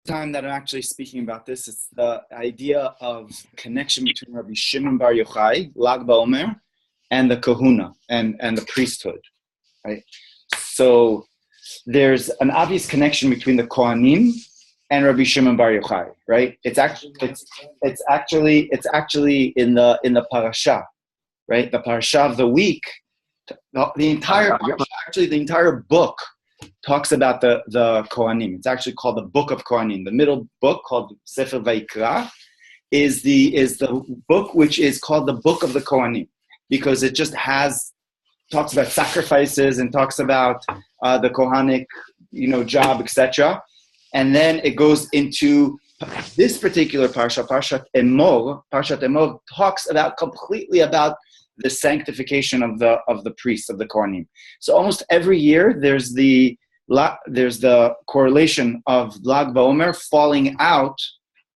time that I'm actually speaking about this. It's the idea of connection between Rabbi Shimon Bar Yochai, Lag BaOmer, and the Kehuna and the priesthood, right? So there's an obvious connection between the Kohanim and Rabbi Shimon Bar Yochai, right? It's actually in the parasha, right? The parasha of the week. The entire book talks about the Kohanim. It's actually called the Book of Kohanim. The middle book, called Sefer Vayikra, is the book which is called the Book of the Kohanim, because it just talks about sacrifices and talks about the Kohanic, job, etc. And then it goes into this particular parsha, Parshat Emor. Parshat Emor talks completely about the sanctification of the priests, of the Kohanim. So almost every year there's the correlation of Lag BaOmer falling out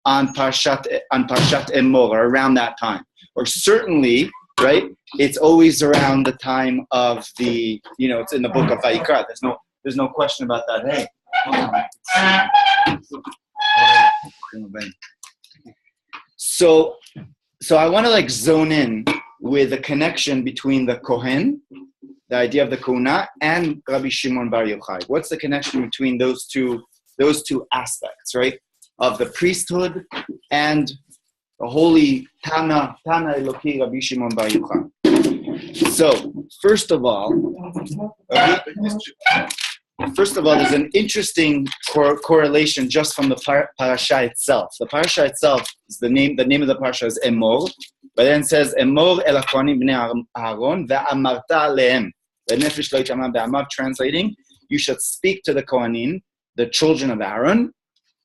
on Parshat Emor, or around that time, or certainly, right? It's always around the time of the, it's in the book of Vayikra. There's no question about that. Hey. So I want to zone in with the connection between the Kohen, the idea of the Kehuna, and Rabbi Shimon Bar Yochai. What's the connection between those two aspects, right? Of the priesthood and the holy Tana Eloki Rabbi Shimon Bar Yochai. So, first of all, there's an interesting correlation just from the parasha itself. The parasha itself is the name of the parasha is Emor, but then it says Emor el hakohanim bnei Aaron ve'amarta alehem ve'nefesh lo yitama be'amav, translating, you should speak to the Kohanim, the children of Aaron,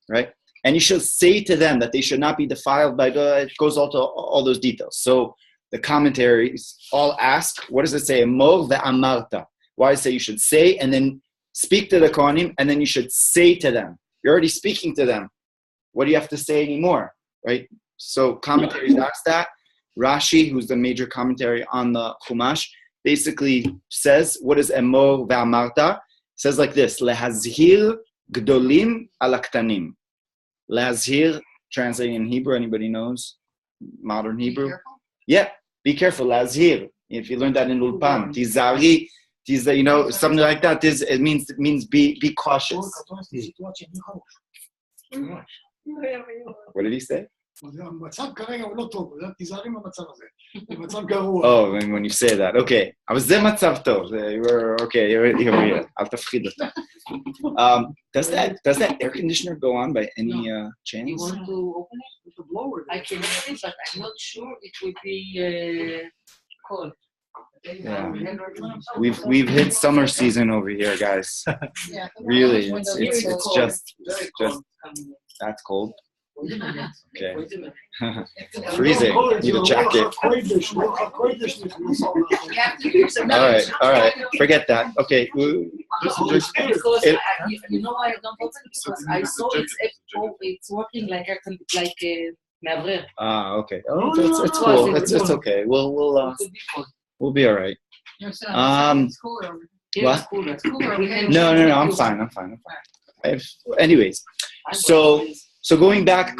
right? And you should say to them that they should not be defiled by it goes all to all those details. So the commentaries all ask, what does it say? Emor ve'amarta. Why does it say you should say and then speak to the Kohanim, and then you should say to them? You're already speaking to them. What do you have to say anymore, right? So commentaries ask that. Rashi, who's the major commentary on the Chumash, basically says, what is Emor ve'amarta? Says like this: Lehazhir gdolim al haktanim. Lehazhir, translating in Hebrew, anybody knows modern Hebrew? Yeah, be careful. Lehazhir. If you learned that in Ulpan, tizari. Something like that. It means be cautious. What did he say? Oh, when you say that, okay. Does that air conditioner go on by any chance? You want to open it with the blower? I can open it, but I'm not sure it would be cold. Yeah, we've hit summer season over here, guys. Really, it's just that's cold. Okay, freezing. Need a jacket. All right. Forget that. Okay. Because you know why I don't open it? Because I saw it's working like a Mavrir. Okay. Oh, it's cool. It's okay. We'll be all right. It's cooler. What? It's cooler. No. I'm fine. Anyways, so going back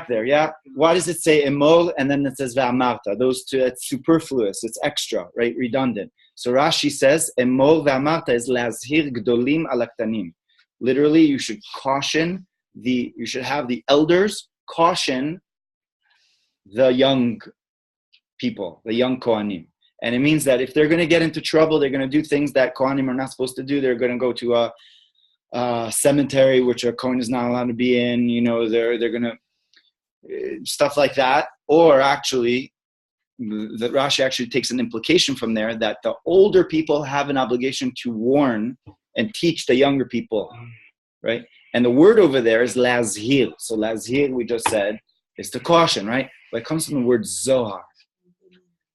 there, yeah. Why does it say emor and then it says ve'amarta? Those two, it's superfluous. It's extra, right? Redundant. So Rashi says emor ve'amarta is lazhir gdolim al haktanim. Literally, you should have the elders caution the young people, the young Kohanim. And it means that if they're going to get into trouble, they're going to do things that Kohanim are not supposed to do. They're going to go to a cemetery, which a Kohen is not allowed to be in. They're going to stuff like that. Or actually, the Rashi actually takes an implication from there that the older people have an obligation to warn and teach the younger people, right? And the word over there is lazhir. So lazhir, we just said, is to caution, right? But it comes from the word zohar.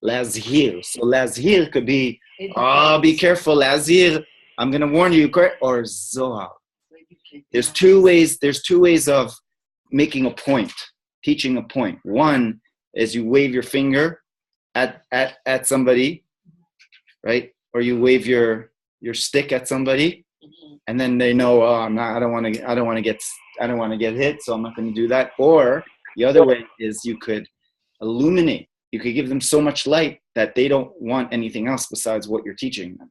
Lazhir. So lazhir could be, be careful, lazhir. I'm going to warn you, or zohar. There's two ways of making a point, teaching a point. One is you wave your finger at somebody, right? Or you wave your stick at somebody, and then they know, oh, I don't want to get hit, so I'm not going to do that. Or the other way is you could illuminate. You could give them so much light that they don't want anything else besides what you're teaching them,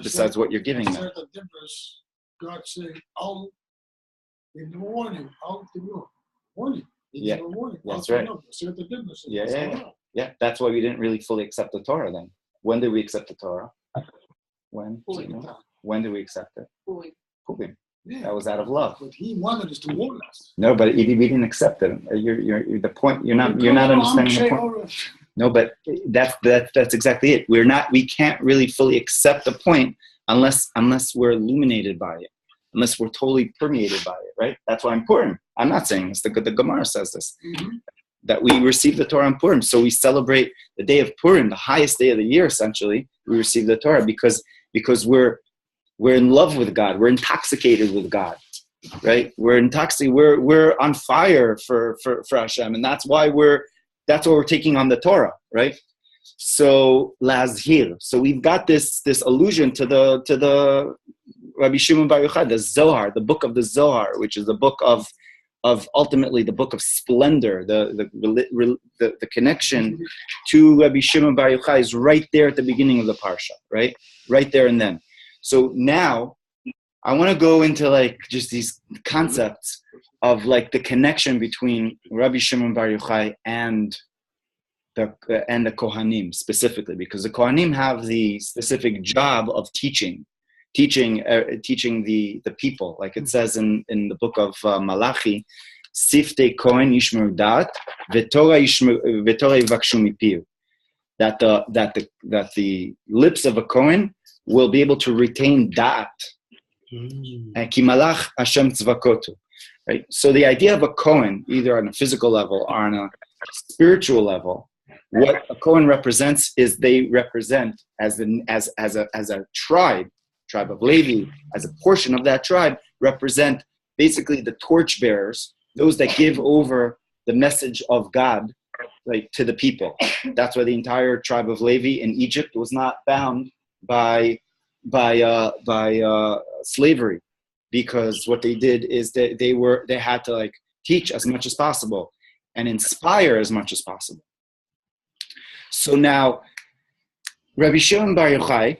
besides what you're giving them. God said, "Out in the morning, out the morning." Yeah, that's right. Yeah. That's why we didn't really fully accept the Torah then. When did we accept the Torah? When? Do you know? When did we accept it? Purim. Yeah. That was out of love. But he wanted us to warn us. No, but we didn't accept it. You're the point. You're not understanding the point. No, but that's exactly it. We can't really fully accept the point unless we're illuminated by it, unless we're totally permeated by it, right? That's why I'm Purim. I'm not saying this. The Gemara says this, that we receive the Torah on Purim. So we celebrate the day of Purim, the highest day of the year, essentially. We receive the Torah because we're in love with God. We're intoxicated with God, right? We're intoxicated. We're on fire for Hashem, and that's why we're taking on the Torah, right? So lazhir. So we've got this allusion to the Rabbi Shimon Bar Yochai, the Zohar, the book of the Zohar, which is the book of ultimately the book of splendor. The connection to Rabbi Shimon Bar Yochai is right there at the beginning of the parsha, right there and then. So now I want to go into like just these concepts of like the connection between Rabbi Shimon Bar Yochai and the Kohanim specifically, because the Kohanim have the specific job of teaching the people, like it says in the book of Malachi, Siftei Kohen yishmeru dat, v'Torah yivakshu mipiu, that the lips of a Kohen will be able to retain dat, and ki malach Hashem tzvakotu, right? So the idea of a Kohen, either on a physical level or on a spiritual level, what a Kohen represents is they represent as a tribe of Levi, as a portion of that tribe, represent basically the torchbearers, those that give over the message of God, like, to the people. That's why the entire tribe of Levi in Egypt was not bound by slavery, because what they did is that they had to like teach as much as possible and inspire as much as possible. So now, Rabbi Shimon Bar Yochai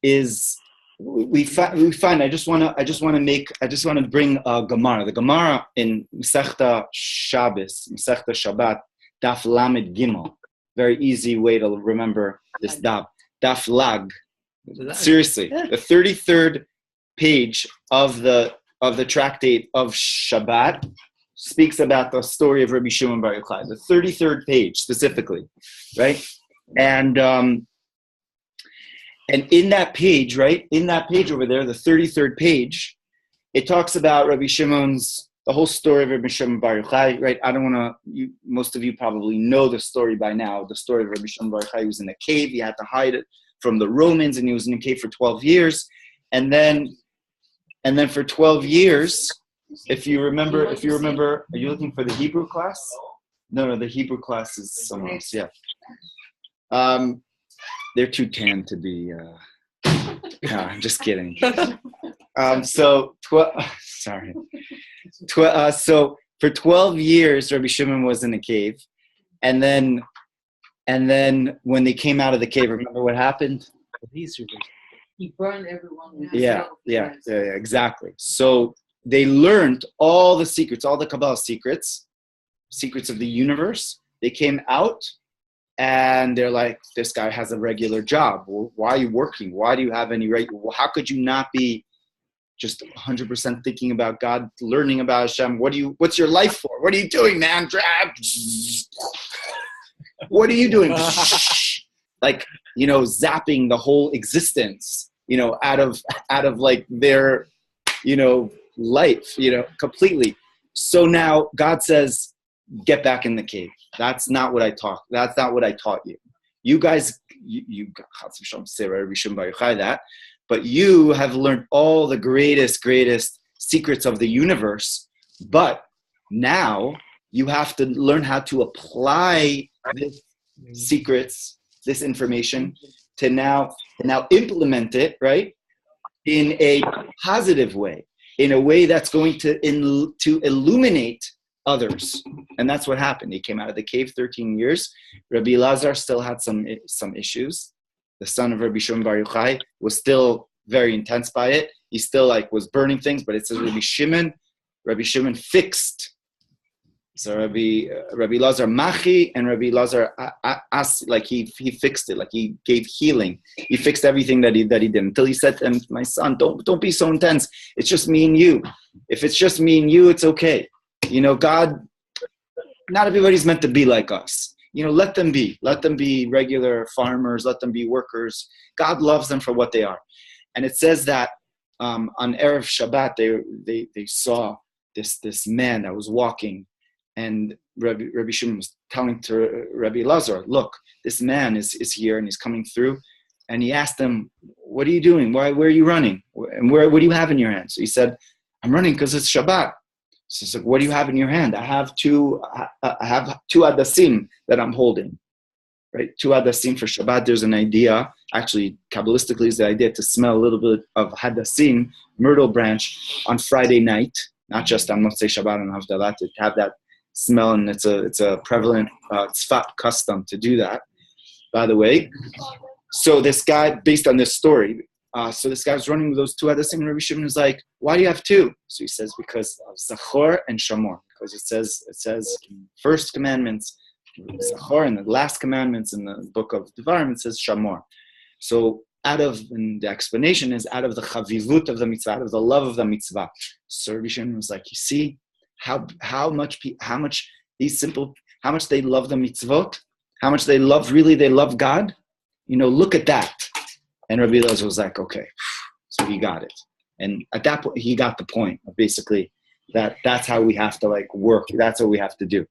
is we find. I just want to bring a Gemara. The Gemara in Masechta Shabbos, Masechta Shabbat, Daf Lamed Gimel. Very easy way to remember this daf. Daf Lag. Seriously, the 33rd page of the tractate of Shabbat speaks about the story of Rabbi Shimon Bar Yochai. The 33rd page specifically, right? And in that page, right, in that page over there, the 33rd page, it talks about Rabbi Shimon's, the whole story of Rabbi Shimon Bar Yochai, right? I don't want to, most of you probably know the story by now. The story of Rabbi Shimon Bar Yochai. He was in a cave. He had to hide it from the Romans, and he was in a cave for 12 years. And then for 12 years, if you remember, are you looking for the Hebrew class? No, the Hebrew class is somewhere else, yeah. They're too tan to be, no, I'm just kidding. So for 12 years, Rabbi Shimon was in a cave. And then when they came out of the cave, remember what happened? He burned everyone. Yeah, exactly. So they learned all the secrets, all the Kabbalah secrets of the universe. They came out and they're like, this guy has a regular job. Why are you working? Why do you have any how could you not be just 100% thinking about God, learning about Hashem? What's your life for? What are you doing, man? What are you doing? Like, zapping the whole existence, out of like their, life, completely. So now God says, get back in the cave. That's not what I taught you. You guys, you say Rabbi Shimon Bar Yochai that, but you have learned all the greatest secrets of the universe. But now you have to learn how to apply this secrets, this information, to now implement it, right? in a positive way, in a way that's going to illuminate others. And that's what happened. He came out of the cave 13 years. Rabbi Elazar still had some issues. The son of Rabbi Shimon Bar Yochai was still very intense by it. He still was burning things, but it says Rabbi Shimon fixed. So Rabbi Elazar Machi and Rabbi Elazar he fixed it, like he gave healing. He fixed everything that he did until he said to him, my son, don't be so intense. It's just me and you. If it's just me and you, it's okay. God, not everybody's meant to be like us. Let them be regular farmers. Let them be workers. God loves them for what they are. And it says that on Erev Shabbat, they saw this man that was walking, and Rabbi Shimon was telling to Rabbi Elazar, look, this man is here and he's coming through. And he asked him, what are you doing? Where are you running? And what do you have in your hand? So he said, I'm running because it's Shabbat. So he's like, what do you have in your hand? I have two adasim that I'm holding, right? 2 adasim for Shabbat. There's an idea, actually, Kabbalistically, is the idea to smell a little bit of hadasim, myrtle branch, on Friday night, not just on Motzei Shabbat and Havdalah, to have that smell, and it's a prevalent tzfat custom to do that, by the way. So this guy, based on this story, this guy was running with those 2 adasim, and Rabbi Shimon was like, why do you have 2? So he says, because of Zachor and Shamor, because it says first commandments, Zachor, and the last commandments in the book of Devarim, it says Shamor. So and the explanation is out of the chavivut of the mitzvah, out of the love of the mitzvah. So Rabbi Shimon was like, you see how much they love the mitzvot, how much they love God. Look at that. And Rabbi Elazar was like, okay. So he got it. And at that point, he got the point of basically that's how we have to work. That's what we have to do.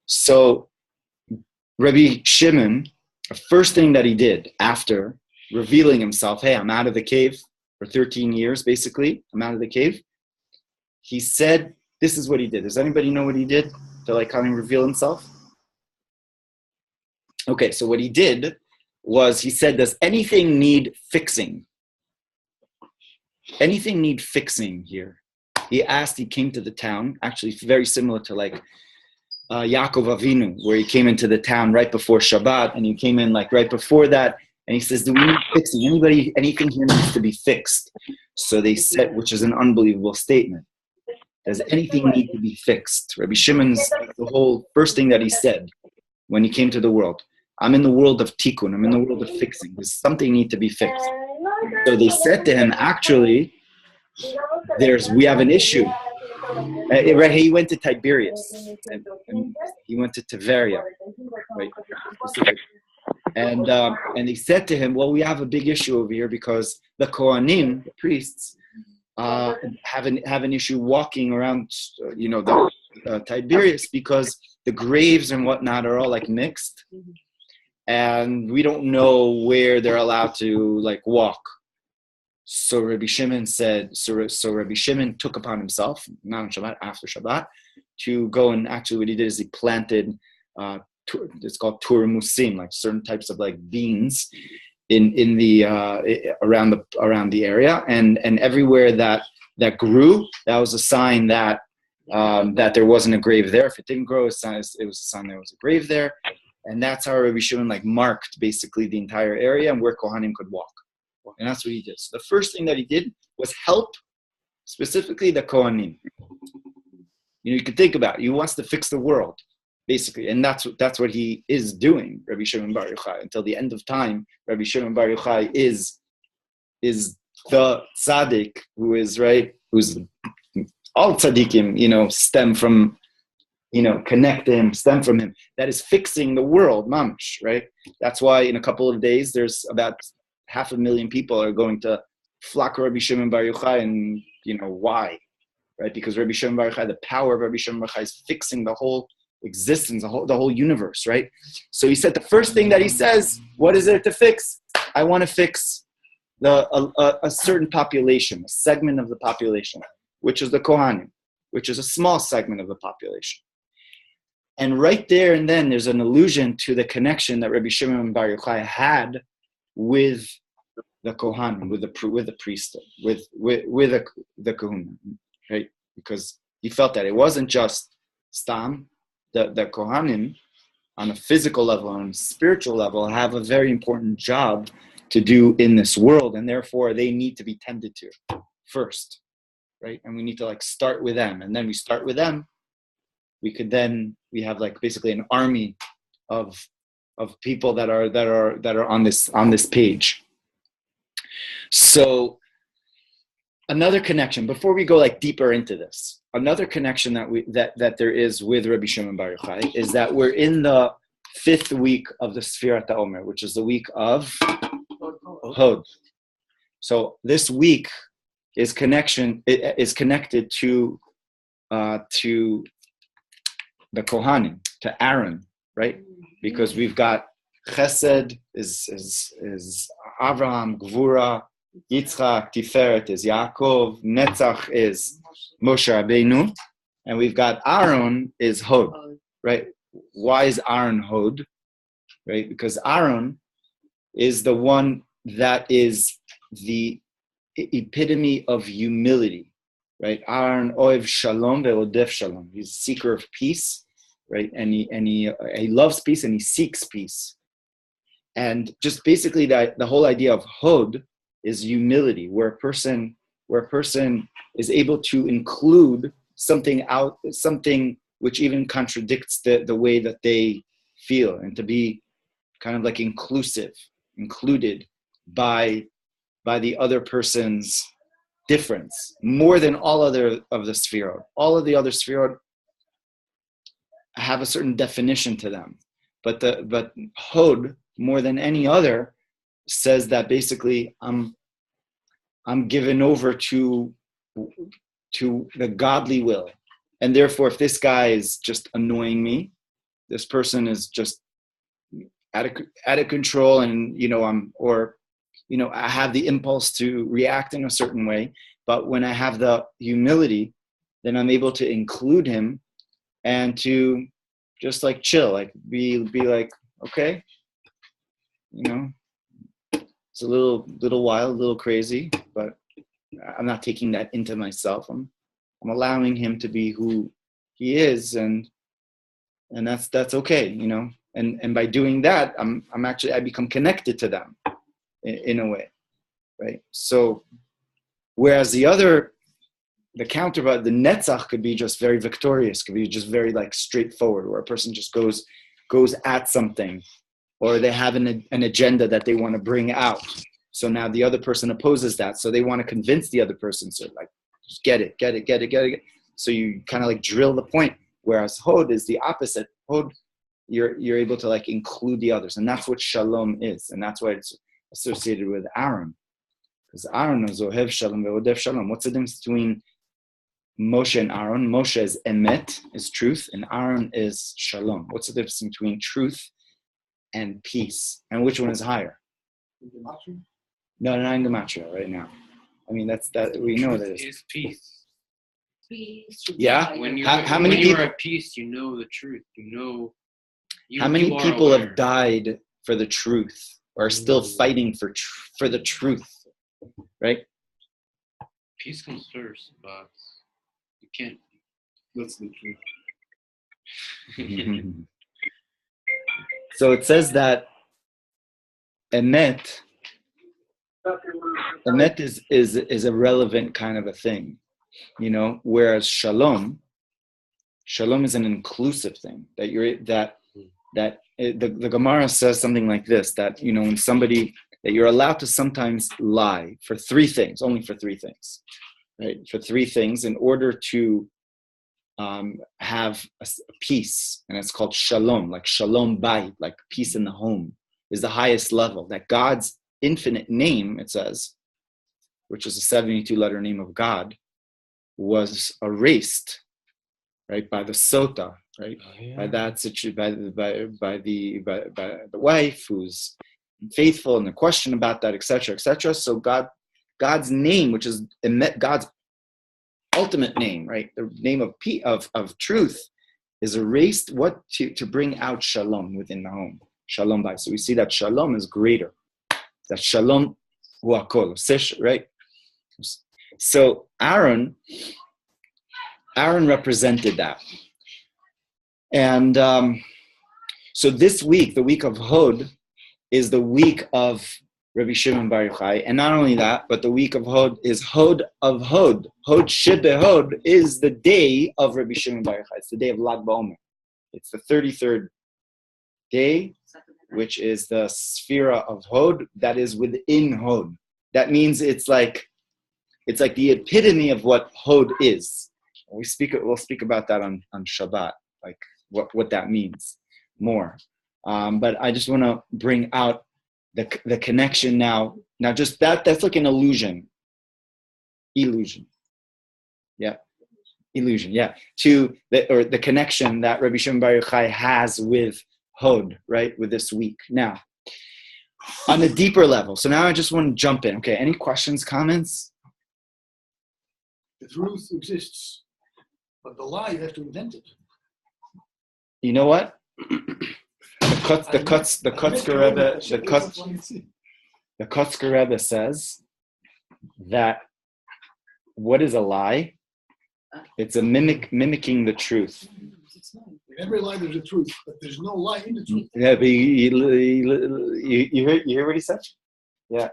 So Rabbi Shimon, the first thing that he did after revealing himself, hey, I'm out of the cave for 13 years, basically. I'm out of the cave. He said, this is what he did. Does anybody know what he did to kind of reveal himself? Okay, so what he did was he said, does anything need fixing? Anything need fixing here? He came to the town, actually very similar to Yaakov Avinu, where he came into the town right before Shabbat, and he came in right before that, and he says, do we need fixing? Anything here needs to be fixed? So they said, which is an unbelievable statement. Does anything need to be fixed? Rabbi Shimon's, the whole first thing that he said when he came to the world, I'm in the world of tikkun, I'm in the world of fixing. There's something need to be fixed. So they said to him, actually, we have an issue. He went to Tiberias, and he went to Tiberia, right? And he said to him, well, we have a big issue over here because the Kohanim, the priests, have an issue walking around, Tiberias, because the graves and whatnot are all mixed, and we don't know where they're allowed to walk. So Rabbi Shimon said, so Rabbi Shimon took upon himself, not on Shabbat, after Shabbat, to go, and actually what he did is he planted, it's called turamusim, certain types of beans in the around the area, and everywhere that grew, that was a sign that there wasn't a grave there. If it didn't grow, it was a sign there was a grave there, and that's how Rabbi Shimon marked basically the entire area and where Kohanim could walk. And that's what he did. So the first thing that he did was help specifically the Kohanim. You can think about it. He wants to fix the world, basically. And that's what he is doing, Rabbi Shimon Bar Yochai. Until the end of time, Rabbi Shimon Bar Yochai is the tzaddik who's all tzaddikim, stem from, connect to him, stem from him. That is fixing the world, mamash, right? That's why in a couple of days, there's about 500,000 people are going to flock to Rabbi Shimon Bar Yochai, and why, right? Because Rabbi Shimon Bar Yochai, the power of Rabbi Shimon Bar Yochai is fixing the whole existence, the whole universe, right? So he said the first thing that he says, what is there to fix? I want to fix a certain population, a segment of the population, which is the Kohanim, which is a small segment of the population. And right there and then, there's an allusion to the connection that Rabbi Shimon Bar Yochai had with the Kohen, with the priesthood, with the Kehuna, right? Because he felt that it wasn't just Stam, the Kohanim, on a physical level, on a spiritual level, have a very important job to do in this world, and therefore they need to be tended to first, right? And we need to like start with them, and then we start with them. We have like basically an army of people that are on this page. So another connection, before we go like deeper into this, another connection that there is with Rabbi Shimon Bar Yochai is that we're in the 5th week of the Sfirat HaOmer, which is the week of Hod. So this week is connected to the Kohanim, to Aaron, right? Because we've got Chesed is Avraham, Gvura, Yitzchak, Tiferet is Yaakov, Netzach is Moshe Rabbeinu, and we've got Aaron is Hod, right? Why is Aaron Hod? Right? Because Aaron is the one that is the epitome of humility, right? Aaron Oev Shalom ve'odef Shalom. He's a seeker of peace, right? And he loves peace and he seeks peace. And just basically the whole idea of Hod is humility, where a person is able to include something which even contradicts the way that they feel, and to be kind of like included by the other person's difference, more than all other of the sefirot. All of the other sefirot have a certain definition to them, but Hod, more than any other, says that basically I'm given over to the godly will, and therefore if this guy is just annoying me, this person is just out of control, and I have the impulse to react in a certain way, but when I have the humility, then I'm able to include him and to just like chill, like be like, okay, it's a little wild, a little crazy, but I'm not taking that into myself. I'm allowing him to be who he is, and that's okay, And by doing that, I become connected to them in a way, right? So, whereas the counterpart, the Netzach, could be just very victorious, could be just very like straightforward, where a person just goes at something, or they have an agenda that they want to bring out. So now the other person opposes that, so they want to convince the other person. So like, just get it. So you kind of like drill the point. Whereas Hod is the opposite. Hod, you're able to like include the others, and that's what Shalom is, and that's why it's associated with Aaron, because Aaron is Ohev Shalom ve'odef Shalom. What's the difference between Moshe and Aaron? Moshe is Emet, is truth, and Aaron is Shalom. What's the difference between truth and peace, and which one is higher? No, not in Gematria right now. I mean, that we know that is peace. Yeah. When you're at peace, you know the truth. How many people have died for the truth, or are still fighting for the truth, right? Peace comes first, but you can't. That's the truth. So it says that Emet is a relevant kind of a thing, whereas Shalom is an inclusive thing, that the Gemara says something like this, that when somebody, that you're allowed to sometimes lie for 3 things, only for 3 things, right? For 3 things in order to have a peace, and it's called Shalom, like Shalom Bayit, like peace in the home, is the highest level. That God's infinite name, it says, which is a 72-letter name of God, was erased, right, by the Sota, right, by that by the wife who's faithful, and the question about that, etc., etc. So God's name, which is God's ultimate name, right, the name of truth, is erased. What to bring out Shalom within the home, Shalom Bayit. So we see that Shalom is greater. That Shalom right? So Aaron represented that. And so this week, the week of Hod, is the week of Rabbi Shimon Bar Yochai. And not only that, but the week of Hod is Hod of Hod. Hod Shebehod is the day of Rabbi Shimon Bar Yochai. It's the day of Lag BaOmer. It's the 33rd day, which is the Sphira of Hod that is within Hod. That means it's like the epitome of what Hod is. We'll speak about that on Shabbat, like what that means more. But I just want to bring out the connection now. Now, just that's like an illusion. Yeah. Illusion, yeah. To the connection that Rabbi Shimon Bar Yochai has with Hod, right? With this week. Now, on a deeper level. So now I just want to jump in. Okay, any questions, comments? The truth exists, but the lie, you have to invent it. You know what? The Kotzker Rebbe says that what is a lie? It's a mimicking the truth. In every lie there's a truth, but there's no lie in the truth. Yeah, but you hear what he said? Yeah.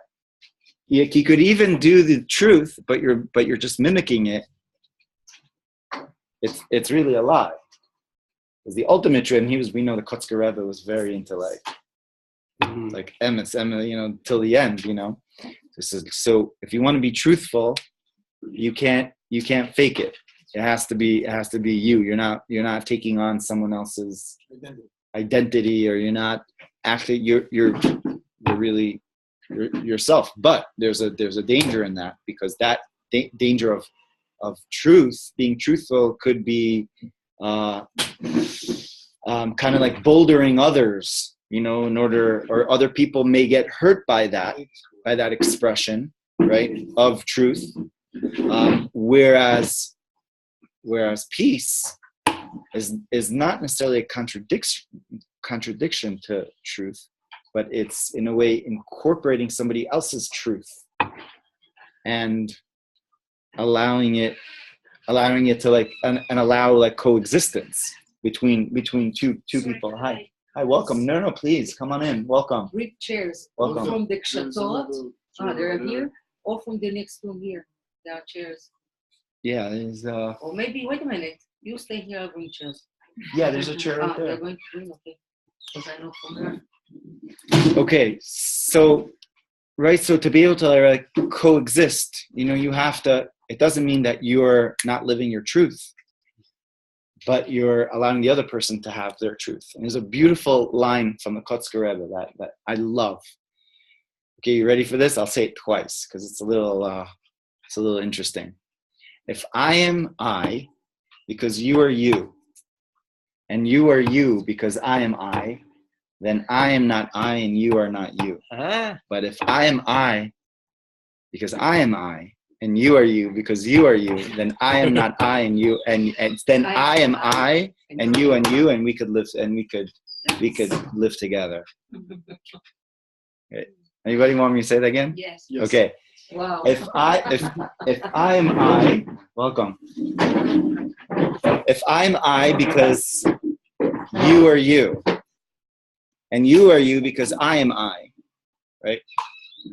He could even do the truth, but you're just mimicking it. It's really a lie. Because the ultimate truth, and we know the Kotzker Rebbe was very into like emes, till the end, So if you want to be truthful, you can't fake it. It has to be you. You're not taking on someone else's identity, or you're not actually you're really yourself. But there's a danger in that, because that danger of truth, being truthful, could be kind of like bouldering others, in order, or other people may get hurt by that expression, right, of truth. Whereas peace is not necessarily a contradiction to truth, but it's in a way incorporating somebody else's truth and allowing it to allow coexistence between two people. Hi, welcome. No, please come on in. Welcome. Bring chairs. Welcome. Or from the Kshatot, they're here, or from the next room here. There are chairs. Yeah, there's Or maybe, wait a minute. You stay here, I'll bring chairs. Yeah, there's a chair right there. They're going to bring, okay. Because I know from her. Okay, so to be able to coexist, you have to, it doesn't mean that you're not living your truth, but you're allowing the other person to have their truth. And there's a beautiful line from the Kotzker Rebbe that I love. Okay, you ready for this? I'll say it twice because it's a little interesting. If I am I, because you are you, and you are you because I am I, then I am not I and you are not you. But if I am I, because I am I, and you are you because you are you, then I am not I and you, and then I am I and you, and we could live, and we could live together. Okay. Anybody want me to say that again? Yes. Okay. Wow. If I am I, welcome. If I'm I because you are you, and you are you because I am I, right?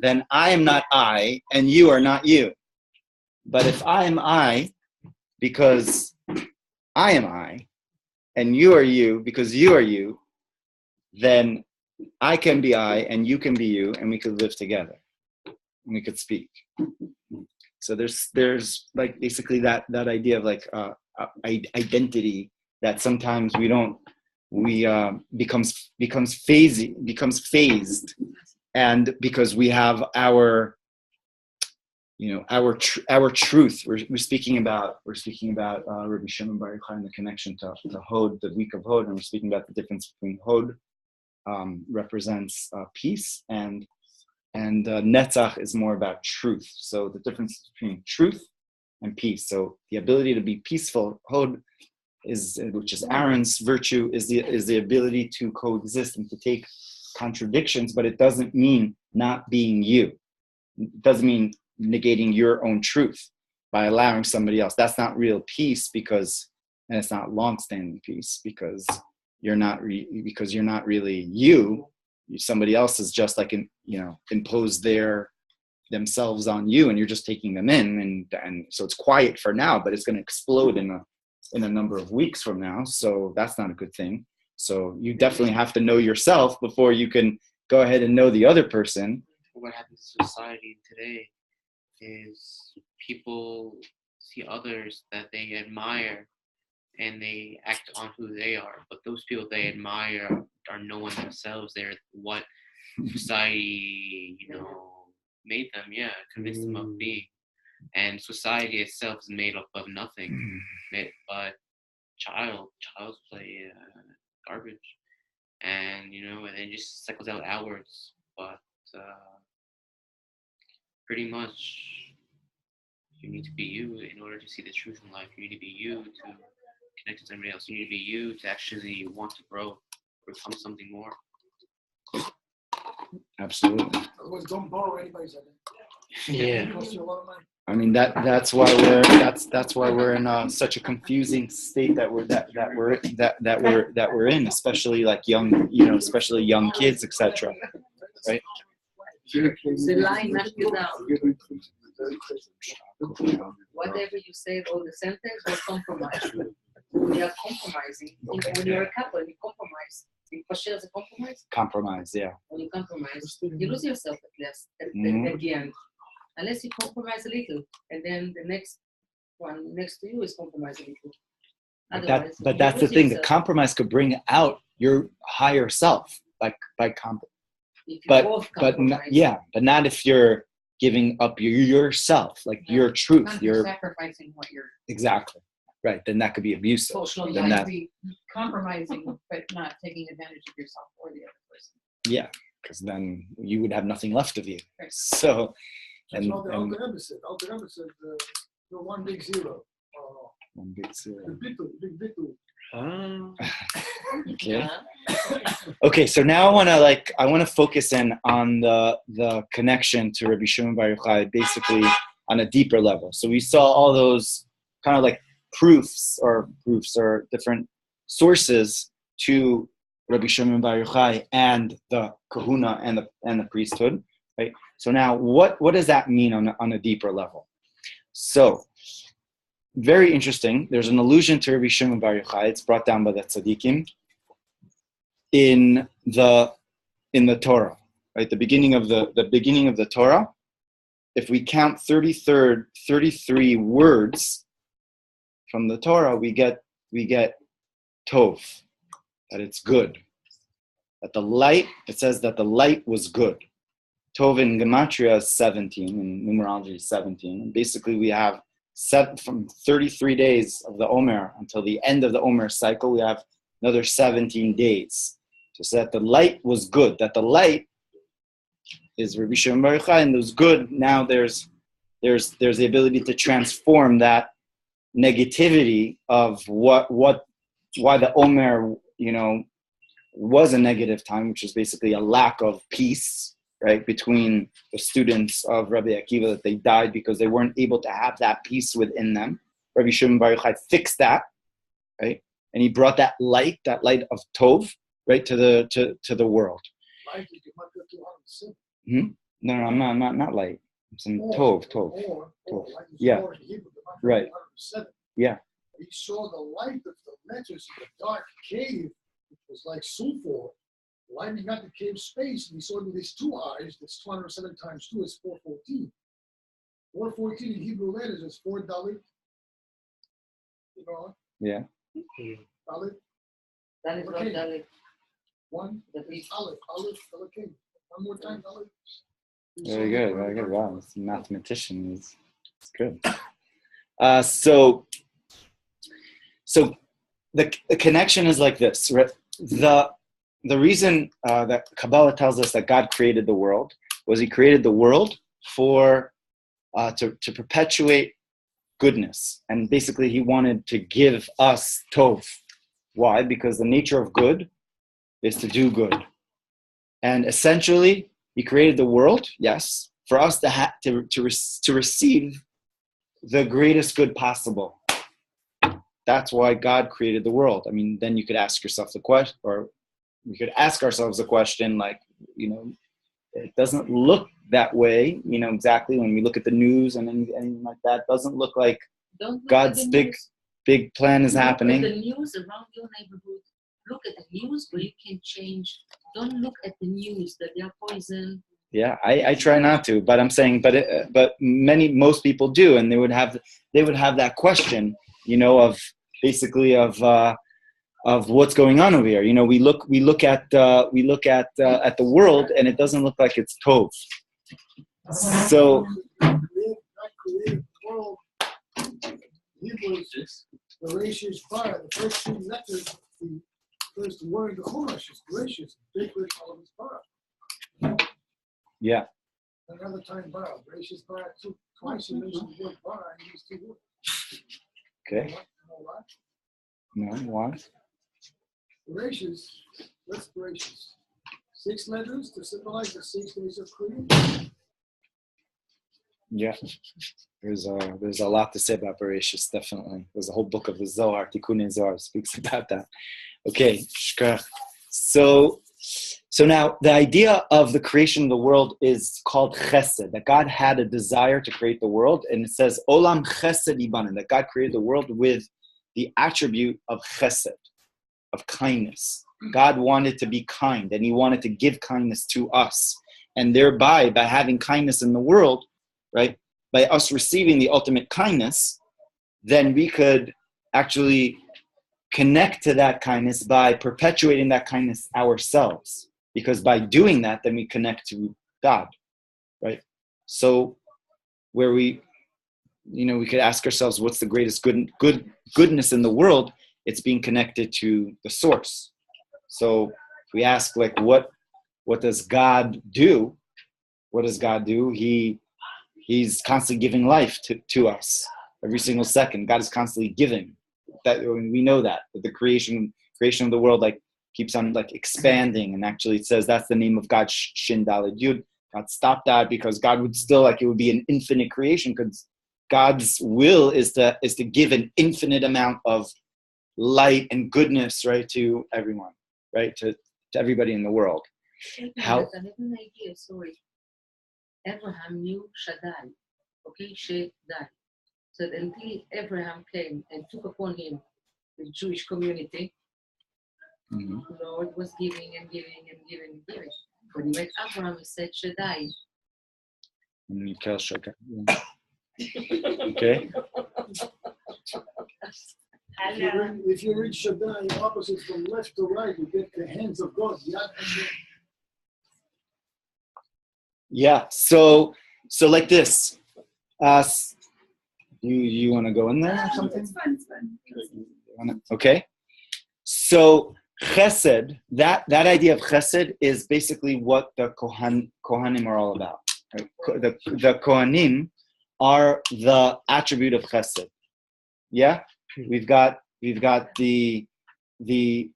Then I am not I, and you are not you. But if I am I because I am I, and you are you because you are you, then I can be I, and you can be you, and we could live together, and we could speak. So there's like basically that idea of identity that sometimes becomes phased, and because we have our truth. We're speaking about Rabbi Shimon Bar Yochai and the connection to Hod, the week of Hod, and we're speaking about the difference between Hod represents peace, and Netzach is more about truth. So the difference between truth and peace. So the ability to be peaceful, Hod, which is Aaron's virtue, is the ability to coexist and to take contradictions, but it doesn't mean not being you. doesn't mean negating your own truth by allowing somebody else. That's not real peace, because, and it's not long-standing peace, because you're not really you. Somebody else is just like imposed themselves on you, and you're just taking them in, and so it's quiet for now, but it's going to explode in a number of weeks from now. So that's not a good thing. So you definitely have to know yourself before you can go ahead and know the other person. What happens in society today is people see others that they admire and they act on who they are, but those people they admire are no one themselves. They're what society, made them, convinced them of being. And society itself is made up of nothing, but child's play garbage, and and it just cycles out outwards. But pretty much, you need to be you in order to see the truth in life. You need to be you to connect to somebody else. You need to be you to actually want to grow or become something more. Absolutely. Otherwise, don't borrow anybody's idea. Yeah. It costs you a lot of money. I mean that's why we're in such a confusing state that we're in, especially like especially young kids, etc. Right? The line knocks you down. Whatever you say, all the sentence was compromised. We are compromising. When you're a couple, you compromise. Because there's a compromise. Compromise, yeah. When you compromise, you lose yourself at the end. Unless you compromise a little, and then the next one next to you is compromising a little. But that's the thing. The compromise could bring out your higher self, like by compromise. But not if you're giving up yourself, like your truth. You're sacrificing what you're exactly right. Then that could be abusive. So then that be compromising, but not taking advantage of yourself or the other person. Yeah, because then you would have nothing left of you. Right. So. That's what the Alter Rebbe said. Alter Rebbe said, you're one big zero. One big zero. Big bitu. Okay. Okay. So now I want to focus in on the connection to Rabbi Shimon Bar Yochai, basically on a deeper level. So we saw all those kind of like proofs or different sources to Rabbi Shimon Bar Yochai and the Kehuna and the priesthood, right? So now, what does that mean on a deeper level? So, very interesting. There's an allusion to Rabbi Shimon Bar Yochai. It's brought down by the tzaddikim in the Torah, right? The beginning of the Torah. If we count 33 words from the Torah, we get tov, that it's good. That the light. It says that the light was good. Tov in Gematria is 17, in numerology is 17. And basically we have from 33 days of the Omer until the end of the Omer cycle, we have another 17 days. So that the light was good, that the light is Rabbi Shimon Bar Yochai, and it was good. Now there's the ability to transform that negativity of why the Omer, was a negative time, which is basically a lack of peace, right, between the students of Rabbi Akiva, that they died because they weren't able to have that peace within them. Rabbi Shimon Bar Yochai fixed that, right, and he brought that light of Tov, right, to the world. Light is Gematria 207. No, I'm not light. It's in Tov. Yeah, right. Yeah. He saw the light of the letters in the dark cave, which was like sulfur, lighting up the cave space, and he saw with his two eyes. That's 207 times 2 is 414. 414 in Hebrew letters is 4 dalit. Yeah. Dalit. That is not dalit. One. That is aleph. Aleph. Dalit. One more time, dalit. Very good. Wow, this mathematician is good. So the connection is like this. The reason that Kabbalah tells us that God created the world was He created the world to perpetuate goodness, and basically He wanted to give us tov. Why? Because the nature of good is to do good, and essentially He created the world, yes, for us to receive the greatest good possible. That's why God created the world. I mean, then you could ask yourself the question, or we could ask ourselves the question, like, it doesn't look that way, exactly when we look at the news and anything like that. It doesn't look like God's big plan is happening. Look at the news around your neighborhood. Look at the news where you can change. Don't look at the news that they are poison. Yeah, I try not to, but I'm saying, but most people do, and they would have that question, of basically of what's going on over here. We look at the world, and it doesn't look like it's tov. So God created the world. Hebrews, the Rashis Bara, the first two letters, the first word in the Chumash is gracious, big with all of his Bara. Yeah. Another time Bara, Rashis Bara, twice he mentions the word Bara in these two words. Okay. You know what? No, why? Gracious, what's gracious? 6 letters to symbolize the 6 days of creation. Yeah. There's a lot to say about Bereshis, definitely. There's a whole book of the Zohar, Tikkun Zohar, speaks about that. Okay, shkach. So now the idea of the creation of the world is called chesed, that God had a desire to create the world, and it says olam chesed ibanan, that God created the world with the attribute of chesed, of kindness. God wanted to be kind, and he wanted to give kindness to us. And thereby, by having kindness in the world, right, by us receiving the ultimate kindness, then we could actually connect to that kindness by perpetuating that kindness ourselves. Because by doing that, then we connect to God, right? So where we could ask ourselves, what's the greatest goodness in the world? It's being connected to the source. So if we ask, like, what does God do? What does God do? He's constantly giving life to us every single second. God is constantly giving. That we know that the creation of the world, like, keeps on, like, expanding, and actually it says that's the name of God, Shin Daled Yud. God stopped that because God would still, like, it would be an infinite creation, because God's will is to give an infinite amount of light and goodness, right, to everyone, right, to everybody in the world. How? I have an idea, sorry. Abraham knew Shaddai, okay, Shaddai. So until Abraham came and took upon him the Jewish community, Mm-hmm. the Lord was giving and giving and giving and giving. When he met Abraham, he said Shaddai. Okay. If you read Shaddai, opposite from left to right, you get the hands of God. Yeah. So like this. You want to go in there or something? It's fun. Okay. So chesed, that idea of chesed is basically what the Kohanim are all about. Right? The Kohanim are the attribute of chesed. Yeah, we've got the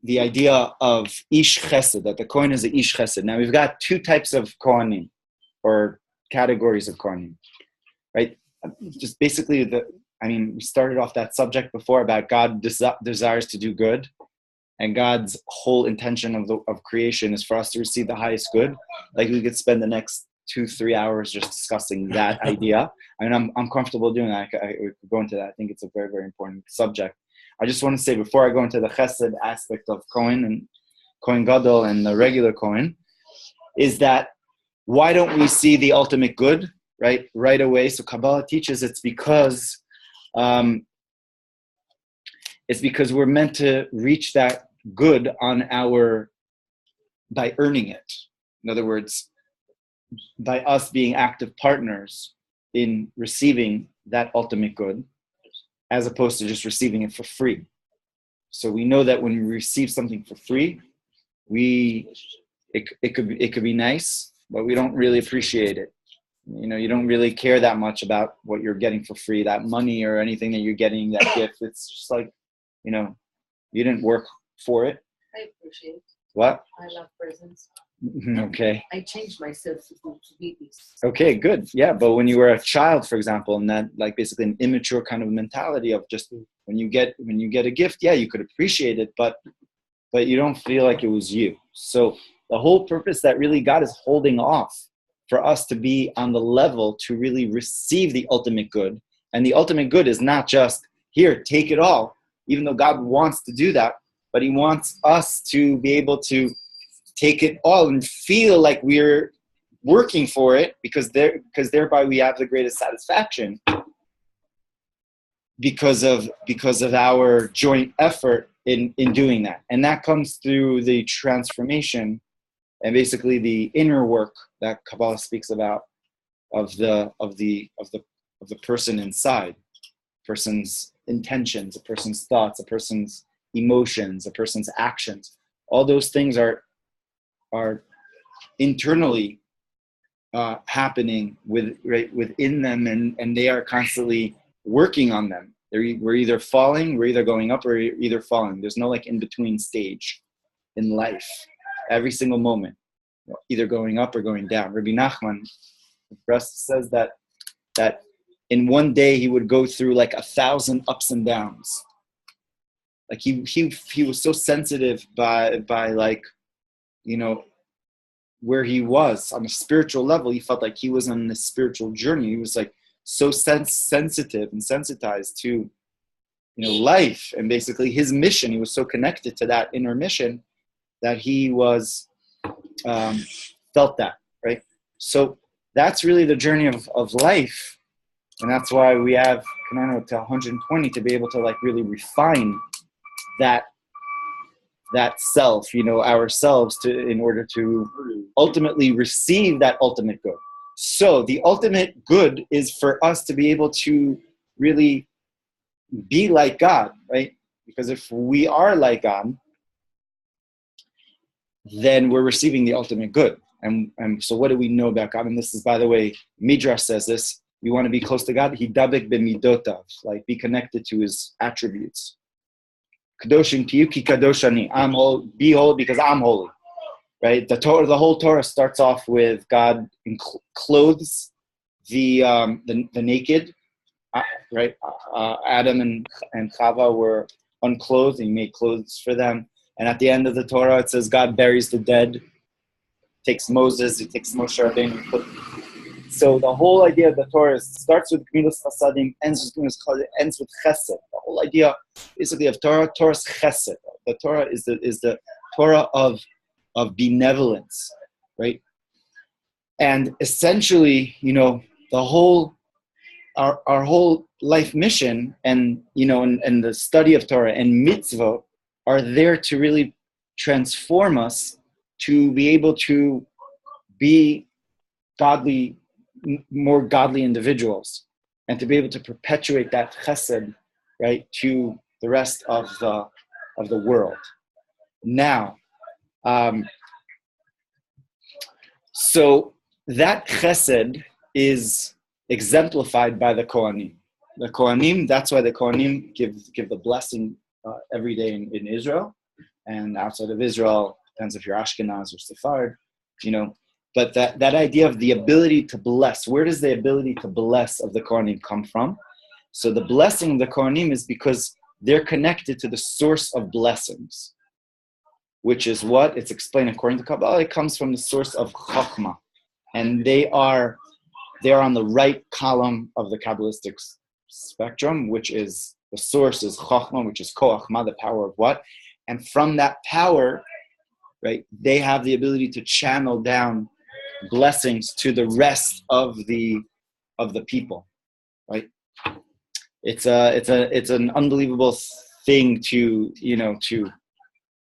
idea of ish chesed, that the Kohen is a ish chesed. Now we've got 2 types of Kohanim, or categories of Kohanim, right? Just basically we started off that subject before about God desires to do good, and God's whole intention of creation is for us to receive the highest good. Like, we could spend the next 2-3 hours just discussing that idea. I mean, I'm comfortable doing that. I could go into that. I think it's a very, very important subject. I just want to say, before I go into the chesed aspect of Kohen and Kohen Gadol and the regular Kohen, is that why don't we see the ultimate good right away? So Kabbalah teaches it's because we're meant to reach that good by earning it. In other words, by us being active partners in receiving that ultimate good, as opposed to just receiving it for free. So we know that when we receive something for free, it could be nice, but we don't really appreciate it. You don't really care that much about what you're getting for free, that money or anything that you're getting, that gift. It's just like, you didn't work for it. I appreciate it. What? I love presents. Okay. I changed myself to be this. Okay, good. Yeah, but when you were a child, for example, and that like basically an immature kind of mentality of just when you get a gift, yeah, you could appreciate it, but you don't feel like it was you. So the whole purpose that really God is holding off for us to be on the level to really receive the ultimate good. And the ultimate good is not just here, take it all, even though God wants to do that, but he wants us to be able to take it all and feel like we're working for it because thereby we have the greatest satisfaction because of our joint effort in doing that. And that comes through the transformation and basically the inner work that Kabbalah speaks about of the person inside, person's intentions, a person's thoughts, a person's emotions, a person's actions. All those things are internally happening within them, and they are constantly working on them. We're either falling, we're either going up, or either falling. There's no like in between stage in life. Every single moment, either going up or going down. Rabbi Nachman says that in one day he would go through like 1,000 ups and downs. Like he was so sensitive by like, where he was on a spiritual level. He felt like he was on this spiritual journey. He was like so sensitive and sensitized to life and basically his mission. He was so connected to that inner mission that he was felt that, right? So that's really the journey of life, and that's why we have Kehuna to 120 to be able to like really refine that self, ourselves, in order to ultimately receive that ultimate good. So the ultimate good is for us to be able to really be like God, right? Because if we are like God, then we're receiving the ultimate good. And so what do we know about God? And this is, by the way, Midrash says this: you want to be close to God, hidabek b'midotav, like be connected to his attributes. Kadoshim tiyuki kadoshani, I'm holy, be holy because I'm holy, right? The whole Torah starts off with God clothes the naked, right? Adam and Chava were unclothed, and he made clothes for them. And at the end of the Torah, it says God buries the dead, takes Moses, he takes Moshe Rabbeinu. So the whole idea of the Torah starts with Gemilas Chasadim, ends with Chesed. The whole idea, basically, of Torah's Chesed. The Torah is the Torah of benevolence, right? And essentially, the whole our whole life mission, and and the study of Torah and mitzvah are there to really transform us to be able to be godly, more godly individuals, and to be able to perpetuate that chesed, right, to the rest of the world. Now, so that chesed is exemplified by the Kohanim. The Kohanim, that's why the Kohanim give the blessing every day in Israel, and outside of Israel, depends if you're Ashkenaz or Sephard, But that idea of the ability to bless, where does the ability to bless of the Kohanim come from? So the blessing of the Kohanim is because they're connected to the source of blessings, which is what? It's explained according to Kabbalah. It comes from the source of Chachma. And they are on the right column of the Kabbalistic spectrum, which is, the source is Chachma, which is Koachma, the power of what? And from that power, right, they have the ability to channel down blessings to the rest of the people, right? It's an unbelievable thing to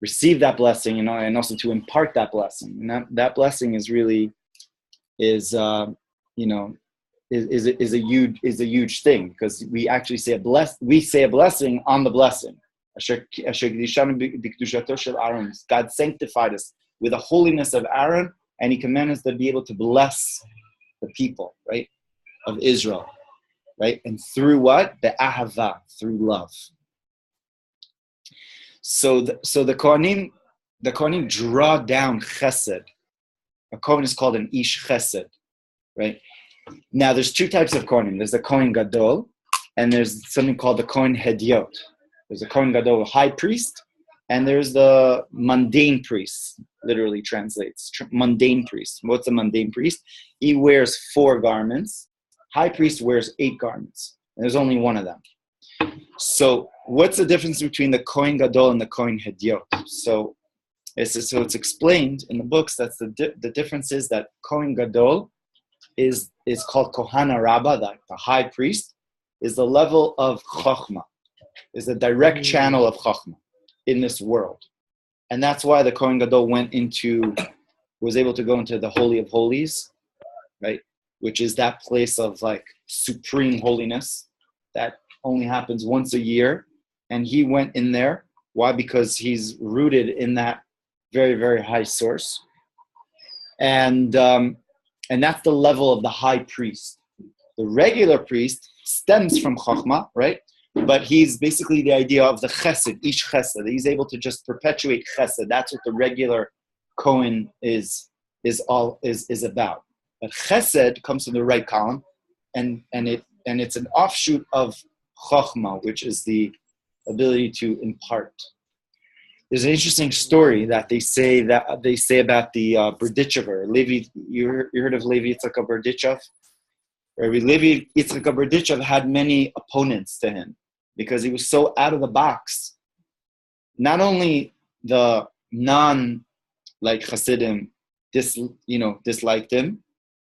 receive that blessing, and also to impart that blessing. And that blessing is really is a huge thing, because we actually say a blessing on the blessing. God sanctified us with the holiness of Aaron, and he commanded us to be able to bless the people, right, of Israel, right? And through what? The ahava, through love. So the Kohanim draw down chesed A Kohen is called an Ish Chesed, right? Now, there's two types of Kohenim. There's the Kohen Gadol, and there's something called the Kohen Hediot. There's a Kohen Gadol, high priest, and there's the mundane priest, literally translates, mundane priest. What's a mundane priest? He wears 4 garments. High priest wears 8 garments. And there's only one of them. So what's the difference between the Kohen Gadol and the Kohen Hediot? So it's explained in the books that the difference is that Kohen Gadol is called Kohana Rabbah, the high priest, is the level of Chokhmah, is the direct channel of Chokhmah in this world. And that's why the Kohen Gadol was able to go into the Holy of Holies, right? Which is that place of like supreme holiness that only happens once a year. And he went in there. Why? Because he's rooted in that very, very high source. And that's the level of the high priest. The regular priest stems from Chokhmah, right? But he's basically the idea of the chesed, ish chesed. He's able to just perpetuate chesed. That's what the regular Kohen is about. But chesed comes from the right column, and it's an offshoot of chokhmah, which is the ability to impart. There's an interesting story that they say about the Berdichever. Levi, you heard of Levi Yitzchak Berdichev? Levi Yitzchak Berdichev had many opponents to him because he was so out of the box. Not only the Hasidim disliked him,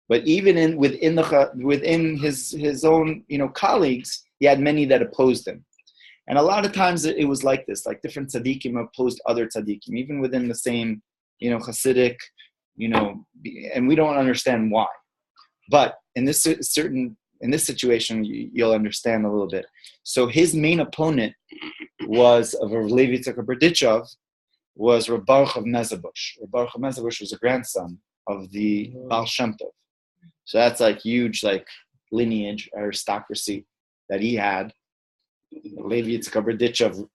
but even within his own colleagues, he had many that opposed him. And a lot of times it was like this, like different tzaddikim opposed other tzaddikim, even within the same, Hasidic, and we don't understand why. But in this situation, you'll understand a little bit. So his main opponent was of Levi Yitzchak Berdichev, was Reb Baruch of Mezabush. Reb Baruch of Mezabush was a grandson of the Baal Shem Tov. So that's like huge, like lineage, aristocracy that he had. Levi Yitzchak Berdichev,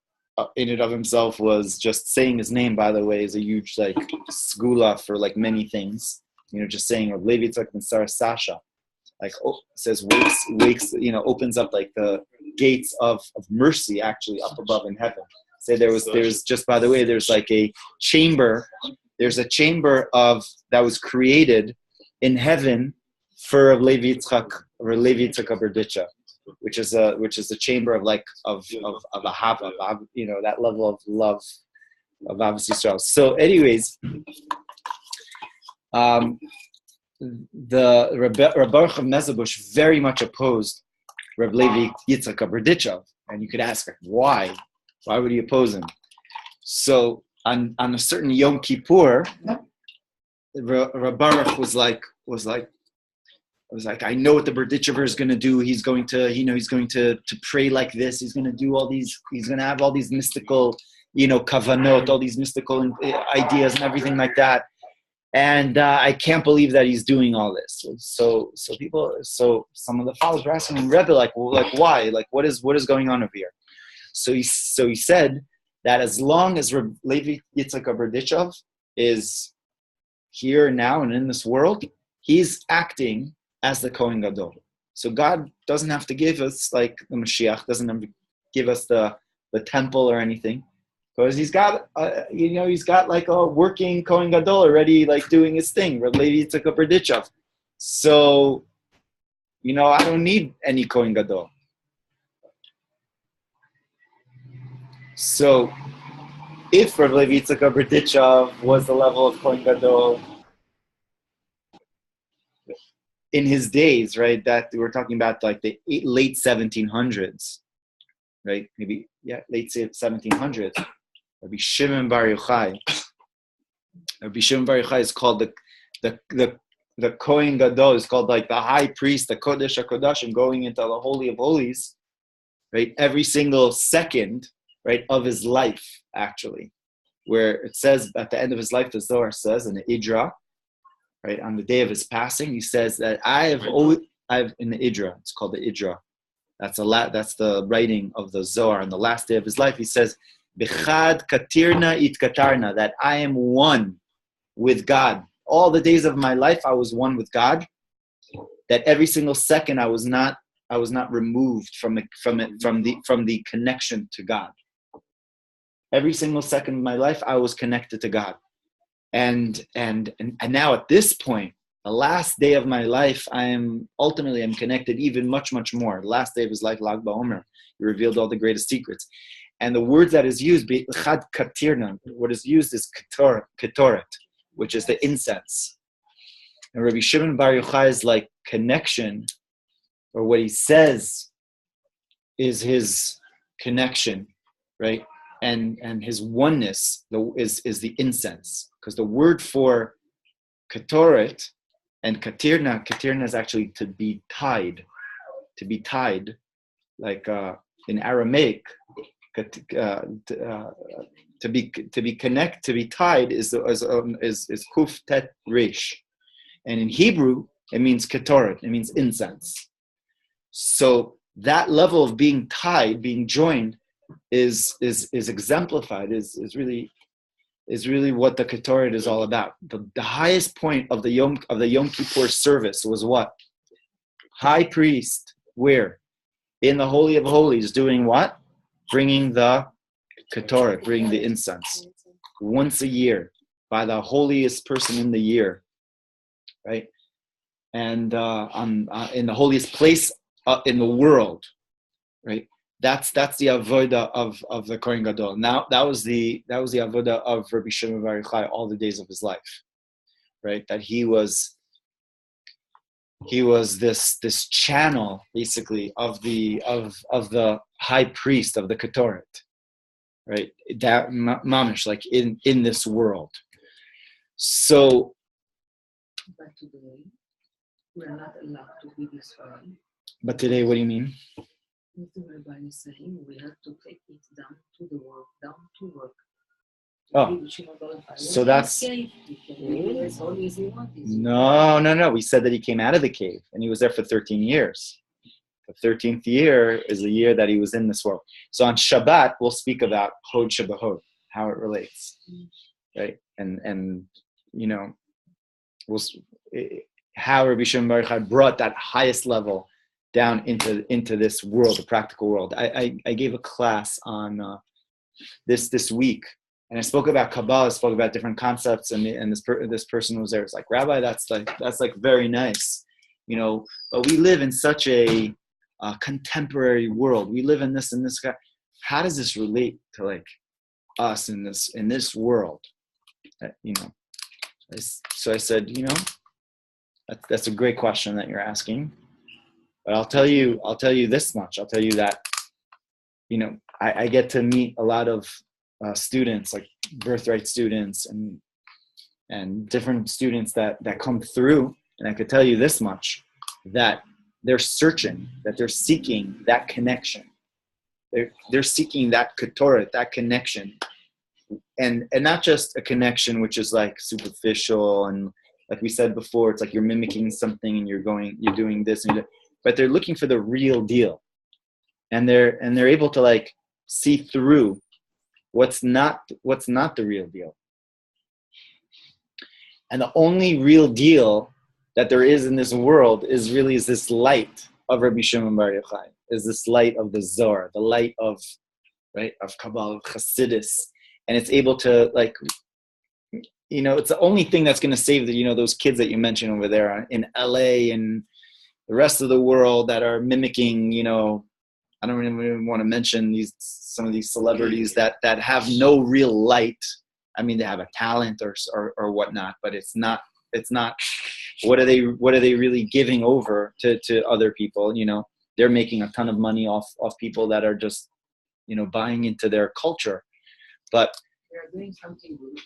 in and of himself, was just saying his name, by the way, is a huge like segula for like many things. Just saying, or Levi Yitzchak ben Sarah Sasha, like says wakes, opens up like the gates of mercy actually up above in heaven. Say there's just, by the way, there's like a chamber. There's a chamber that was created in heaven for Levi Yitzchak Berdichev, which is the chamber of ahava, that level of love of Ahavas Yisrael. So, anyways, the Reb Baruch of Mezabush very much opposed Reb Levi Yitzchak Berdichev, and you could ask, why? Why would he oppose him? So on a certain Yom Kippur, Reb Baruch was like, I know what the Berdichever is going to do. He's going to pray like this. He's going to do all these. He's going to have all these mystical, kavanot, all these mystical ideas and everything like that. And I can't believe that he's doing all this. So some of the followers were asking him, Rebbe, like why? Like what is going on over here? So he said that as long as Levi Yitzchak Berdichev is here now and in this world, he's acting as the Kohen Gadol. So God doesn't have to give us, like the Mashiach doesn't have to give us the temple or anything, because he's got like a working Kohen Gadol already, like doing his thing. Levi Yitzchak Berdichev. So, I don't need any Kohen Gadol. So, if Rav Levi Yitzchak Berdichev was the level of Kohen Gadol in his days, right? That we're talking about, like the late 1700s, right? Maybe late 1700s. Rabbi Shimon Bar Yochai. Rabbi Shimon Bar Yochai is called the Kohen Gadol. Is called like the high priest, the Kodesh HaKodashim, going into the Holy of Holies, right? Every single second, right, of his life, actually, where it says at the end of his life, the Zohar says in the Idra, right, on the day of his passing, he says that I've in the Idra, it's called the Idra. That's the writing of the Zohar on the last day of his life. He says, Bechad katirna it katarna, that I am one with God all the days of my life I was one with God, that every single second I was not removed from the connection to God. Every single second of my life I was connected to God. And now at this point, the last day of my life, I'm connected even much, much more. The last day of his life, Lag BaOmer, he revealed all the greatest secrets. And the word that is used, chad katirna, what is used is ketoret, which is the incense. And Rabbi Shimon Bar Yochai's like connection, or what he says is his connection, right? And his oneness is the incense. Because the word for ketoret and katirna is actually to be tied, like in Aramaic, to be tied is kuf tet resh, and in Hebrew it means ketoret, it means incense. So that level of being tied, being joined, is exemplified, is really what the ketoret is all about. The highest point of the Yom Kippur service was what? High priest, where? In the Holy of Holies, doing what? Bringing the ketoret, bringing the incense. Once a year, by the holiest person in the year, right? And in the holiest place in the world, right? That's the avoda of the Kohen Gadol. Now that was the avoda of Rabbi Shimon Bar Yochai all the days of his life, right? That he was this channel basically of the high priest of the Ketoret, right? That mamish, like in this world. So, But today, we are not allowed to be this way. But today, what do you mean? What the rabbi is saying, we have to take it down to work. Oh, so that's no. We said that he came out of the cave and he was there for 13 years. The 13th year is the year that he was in this world. So on Shabbat, we'll speak about Hod Shabbat, how it relates, right? And you know, how Rabbi Shimon Bar Yochai brought that highest level down into this world, the practical world. I gave a class on this week, and I spoke about Kabbalah, spoke about different concepts, and this person was there. It's like, Rabbi, that's like very nice, you know, but we live in such a contemporary world. We live in this and this. How does this relate to like us in this world? You know, so I said, you know, that's a great question that you're asking. But I'll tell you this much. I'll tell you that, you know, I get to meet a lot of students, like birthright students and different students that come through. And I could tell you this much, that they're searching, that they're seeking that connection. They're seeking that ketoret, that connection. And not just a connection which is like superficial and like we said before, it's like you're mimicking something and you're doing this and but they're looking for the real deal, and they're able to like see through what's not the real deal. And the only real deal that there is in this world is this light of Rabbi Shimon Bar Yochai, is this light of the Zohar, the light of Kabbalah, of Chassidus, and it's able to like, you know, it's the only thing that's going to save those kids that you mentioned over there in LA and the rest of the world that are mimicking, you know, I don't even want to mention some of these celebrities that have no real light. I mean, they have a talent or whatnot, but it's not what are they really giving over to other people? You know, they're making a ton of money off people that are just, you know, buying into their culture. But they're doing something good.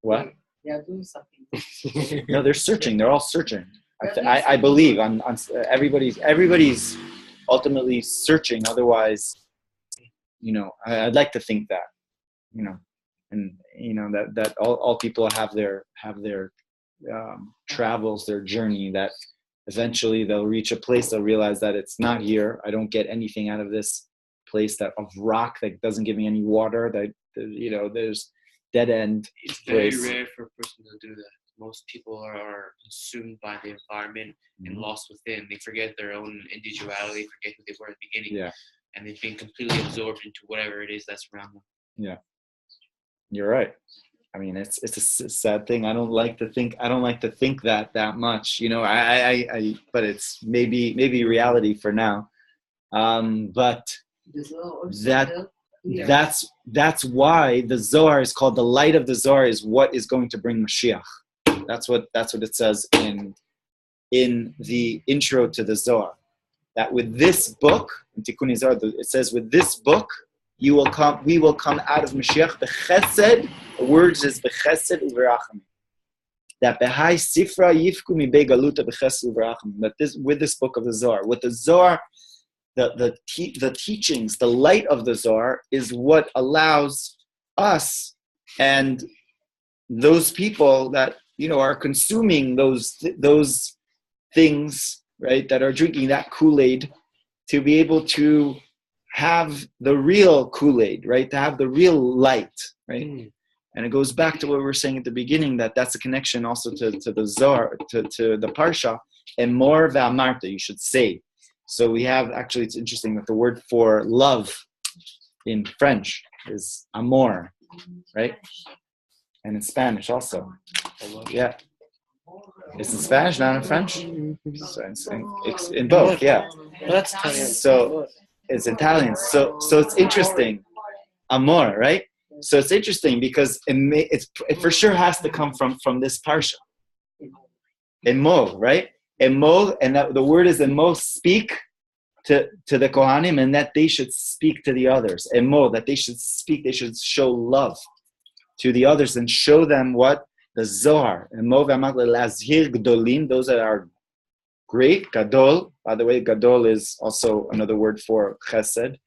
What? They are doing something. No, they're searching. They're all searching. I believe on everybody's ultimately searching. Otherwise, you know, I'd like to think that, you know, and you know that all people have their travels, their journey, that eventually they'll reach a place, they'll realize that it's not here. I don't get anything out of this place of rock that doesn't give me any water. That, you know, there's dead end It's very place. rare for a person to do that. Most people are consumed by the environment and lost within. They forget their own individuality, forget who they were at the beginning. Yeah. And they've been completely absorbed into whatever it is that's around them. Yeah. You're right. I mean, it's a sad thing. I don't like to think that much, you know, I but it's maybe reality for now. But that's why the Zohar is called the light of the Zohar is what is going to bring Mashiach. That's what it says in the intro to the Zohar. That with this book, in Tikkun Zohar, it says with this book, we will come out of Mashiach b'chesed. The words is b'chesed u'berachim. That behai sifra yifku mi begaluta b'chesed u'berachim. That with this book of the Zohar, with the Zohar, the teachings, the light of the Zohar is what allows us and those people that, you know, are consuming those things, right, that are drinking that Kool-Aid, to be able to have the real Kool-Aid, right, to have the real light, right? And it goes back to what we were saying at the beginning, that's a connection also to the Zohar, to the Parsha, and more v'amarta, you should say. So we have, actually, it's interesting that the word for love in French is amour, right? And in Spanish also. Yeah. It's in Spanish, not in French? So it's in both, yeah. That's Italian. So it's Italian. So it's interesting. Amor, right? So it's interesting because it for sure has to come from this parsha. Emo, right? Emo, and the word is emo, speak to the Kohanim, and that they should speak to the others. Emo, that they should speak, they should show love to the others and show them what? The Zohar. Emo v'amak lazhir gdolim, those that are great. Gadol, by the way, Gadol is also another word for chesed,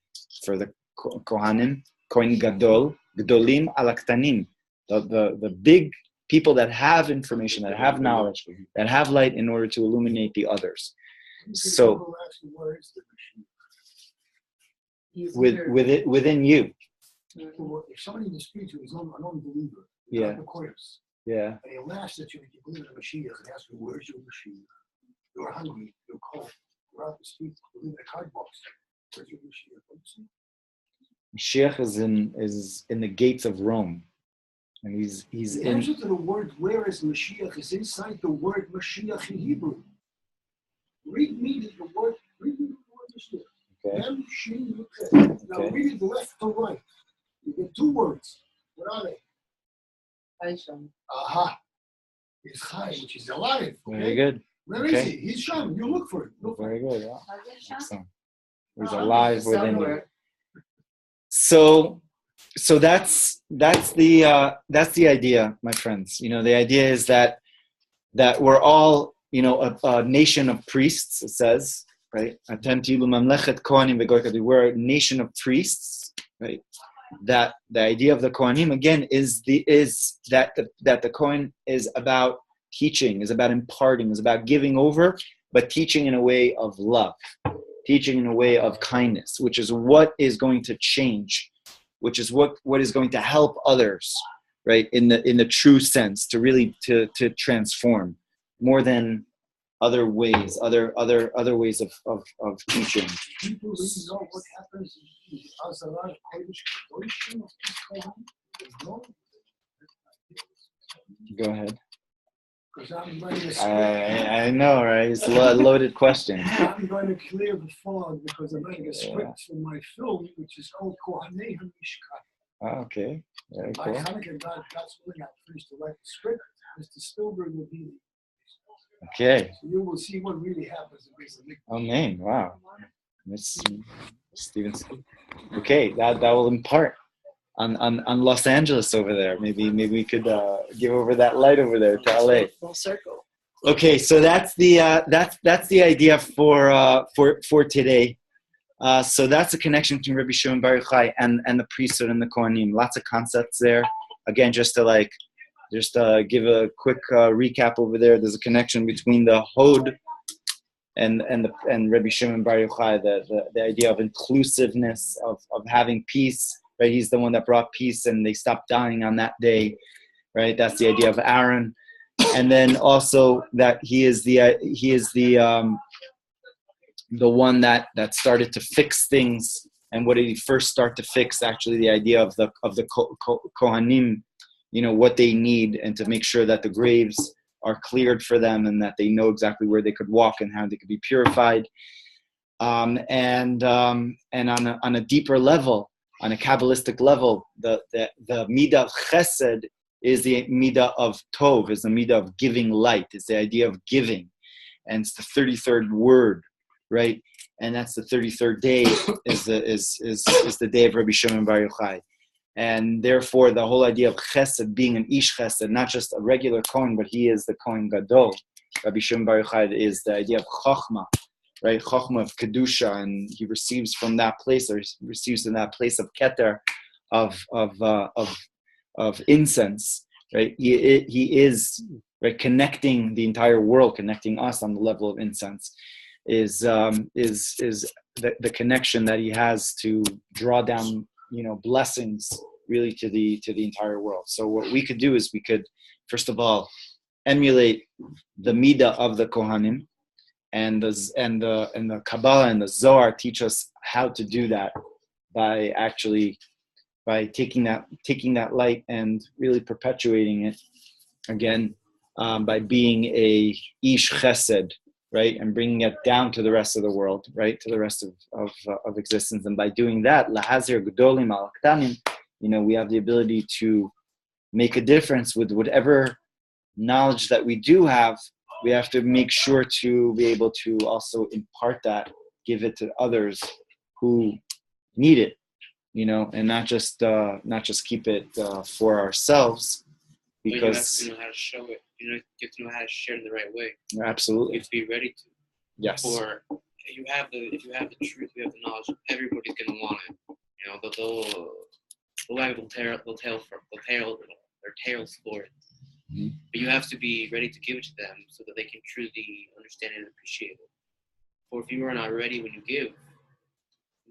for the Kohanim. Kohen Gadol, Gdolim alaktanim, the big people that have information, that have knowledge, that have light in order to illuminate the others. So, within you. If somebody in the street who is an unbeliever, Yeah. the course, Yeah. and he laughs at you and you believe in the Mashiach and asks you, where's your Mashiach? You're hungry, you're cold, you're out the street, you live in a card box. Where's your Mashiach? What do you see? Mashiach is in the gates of Rome, and he's The in. answer to the word "where is Mashiach" is inside the word Mashiach in Hebrew. Read me the word Mashiach. Okay. M-Shi-U-K. Now Okay. read it left to right. You get two words. What are they? Aha. It's Chai, which is alive. Okay? Very good. Where is Okay. he? He's Sham. You look for it. Look for Very it. good. Yeah. Excellent. He's alive within you. Somewhere. So that's the idea, my friends. You know, the idea is that we're all, you know, a nation of priests. It says, right? We're a nation of priests, right? That the idea of the Kohanim again is that the Kohen is about teaching, is about imparting, is about giving over, but teaching in a way of love, teaching in a way of kindness, which is what is going to change, which is what is going to help others, right? In the true sense, to really to transform more than other ways, other ways of teaching. People really know what happens in the Azara Kodesh Kadoshim of this Kohen. They know. Go ahead. Because I'm writing a script. I know, right? It's a loaded question. I'm going to clear the fog because I'm writing a script for my film, which is called Kohanei HaMishkan. Oh, okay. Very By cool. Hanukkah, God's willing, I finished to write the script. Mr. Spielberg will be there. Okay. So you will see what really happens. Oh, man. Wow. Miss Stevenson. Okay, that will impart on Los Angeles over there. Maybe we could give over that light over there to LA. Full circle. Okay, so that's the idea for today. So that's a connection between Rabbi Shimon Bar Yochai and the priesthood and the Kohanim. Lots of concepts there. Again, just to give a quick recap over there. There's a connection between the Hod and Rabbi Shimon Bar Yochai, the idea of inclusiveness, of having peace, right? He's the one that brought peace, and they stopped dying on that day, right? That's the idea of Aaron. And then also that he is the one that started to fix things. And what did he first start to fix? Actually, the idea of the Kohanim, what they need, and to make sure that the graves are cleared for them, and that they know exactly where they could walk and how they could be purified. And on a deeper level, on a Kabbalistic level, the midah of Chesed is the midah of Tov, is the midah of giving light, is the idea of giving, and it's the 33rd word, right? And that's the 33rd day is the day of Rabbi Shimon Bar Yochai. And therefore, the whole idea of Chesed, being an Ish Chesed, not just a regular Kohen, but he is the Kohen Gadol. Rabbi Shimon Bar Yochai is the idea of Chochmah, right? Chochmah of Kedusha, and he receives from that place, or receives in that place of Keter, of incense, right? He is, right, connecting the entire world, connecting us on the level of incense, is the connection that he has to draw down, blessings really to the entire world. So what we could do is we could, first of all, emulate the midah of the Kohanim, and the Kabbalah and the Zohar teach us how to do that by taking that light and really perpetuating it again, by being a Ish Chesed, right, and bringing it down to the rest of the world, right, to the rest of existence. And by doing that, lahazir gedolim al ktanim, we have the ability to make a difference with whatever knowledge that we do have. We have to make sure to be able to also impart that, give it to others who need it, and not just keep it for ourselves. Because you have to know how to show it. You have to know how to share it the right way. Absolutely. You have to be ready to. Yes. Or if you have the truth, you have the knowledge, everybody's gonna want it. They'll tell their tails for it. Mm-hmm. But you have to be ready to give it to them so that they can truly understand and appreciate it. For if you are not ready when you give,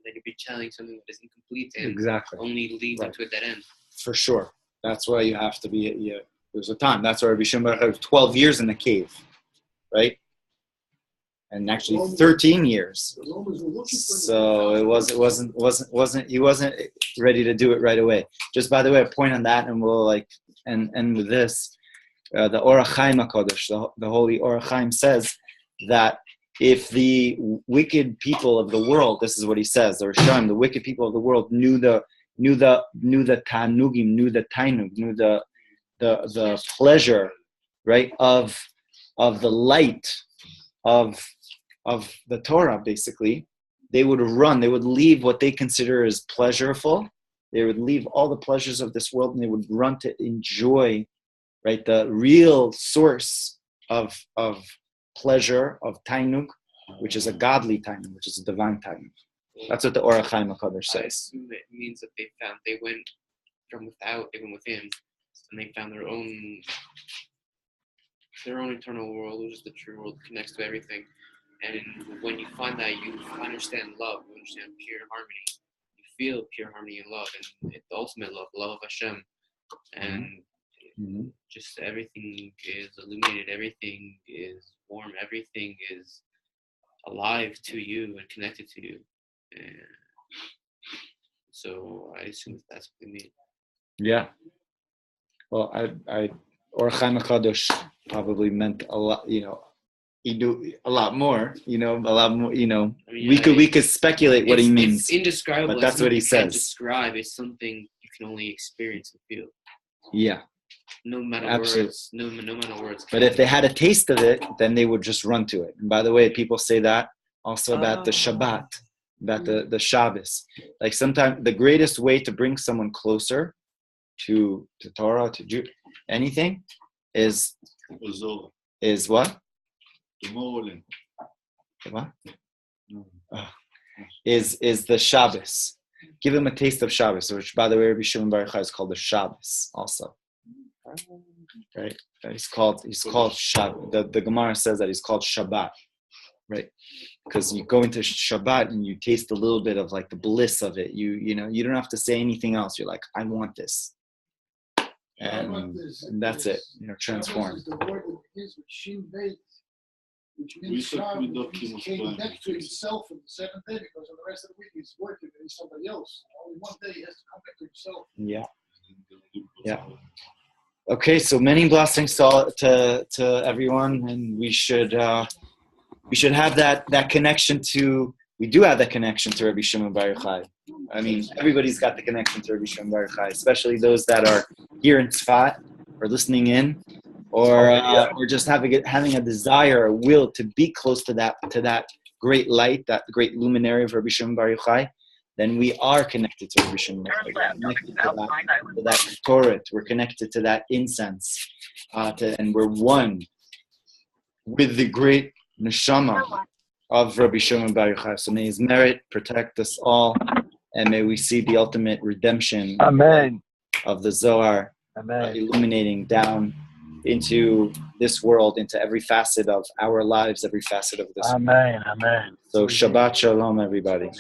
then you'll be telling something that is incomplete and exactly only leads right. to a dead end. For sure. That's why you have to be. There's a time. That's why Rabbi Shimon had 12 years in the cave, right? And actually 13 years. So it wasn't. He wasn't ready to do it right away. Just by the way, a point on that, and we'll end with this. The Orach Chaim HaKadosh, the holy Orach Chaim, says that if the wicked people of the world, this is what he says, the Rishon, the wicked people of the world knew the tanugim, knew the tainug, knew the pleasure, right, of the light of the Torah, basically, they would leave what they consider as pleasureful. They would leave all the pleasures of this world, and they would run to enjoy, right, the real source of pleasure, of tainug, which is a godly tainug, which is a divine tainug. That's what the Orach Chaim HaKadosh says. I assume it means that they went from without, they went within, and they found their own eternal world, which is the true world, connects to everything. And when you find that, you understand love, you understand pure harmony. You feel pure harmony and love, and it's the ultimate love of Hashem. And just everything is illuminated, everything is warm, everything is alive to you and connected to you. And so I assume that's what they mean. Yeah. Well, Orach Chaim HaKadosh probably meant a lot, he do a lot more, a lot more, I mean, we could speculate what he means. It's indescribable. But that's what he says. Describe is something you can only experience and feel. Yeah. No matter Absolutely. words. No matter words. But if they had a taste of it, then they would just run to it. And by the way, people say that also about the Shabbat, about the Shabbos. Like sometimes the greatest way to bring someone closer to Torah, to anything, is what? What? Is the Shabbos. Give him a taste of Shabbos, which, by the way, Rabbi Shimon Bar Yochai is called the Shabbos also. Right? He's called Shabbos. The Gemara says that he's called Shabbat. Right? because you go into Shabbat and you taste a little bit of like the bliss of it. You don't have to say anything else. You're like, I want this. And that's it. You're transformed. Shabbos is the word that begins with Shin Beit, which means Shabbos, which means came next to himself on the seventh day, because on the rest of the week he's working and he's somebody else. Only one day he has to come back to himself. Yeah. Okay, so many blessings to everyone, and we should have that connection to. We do have that connection to Rabbi Shimon Bar Yochai. I mean, everybody's got the connection to Rabbi Shimon Bar Yochai, especially those that are here in Tzfat or listening in, or just having a desire, a will to be close to that great light, that great luminary of Rabbi Shimon Bar Yochai. Then we are connected to Rabbi Shimon Bar Yochai. We're connected to that Torah. We're connected to that incense, and we're one with the great neshama of Rabbi Shimon Bar Yochai. So may his merit protect us all, and may we see the ultimate redemption of the Zohar illuminating down into this world, into every facet of our lives, every facet of this world. Amen. So Shabbat Shalom, everybody.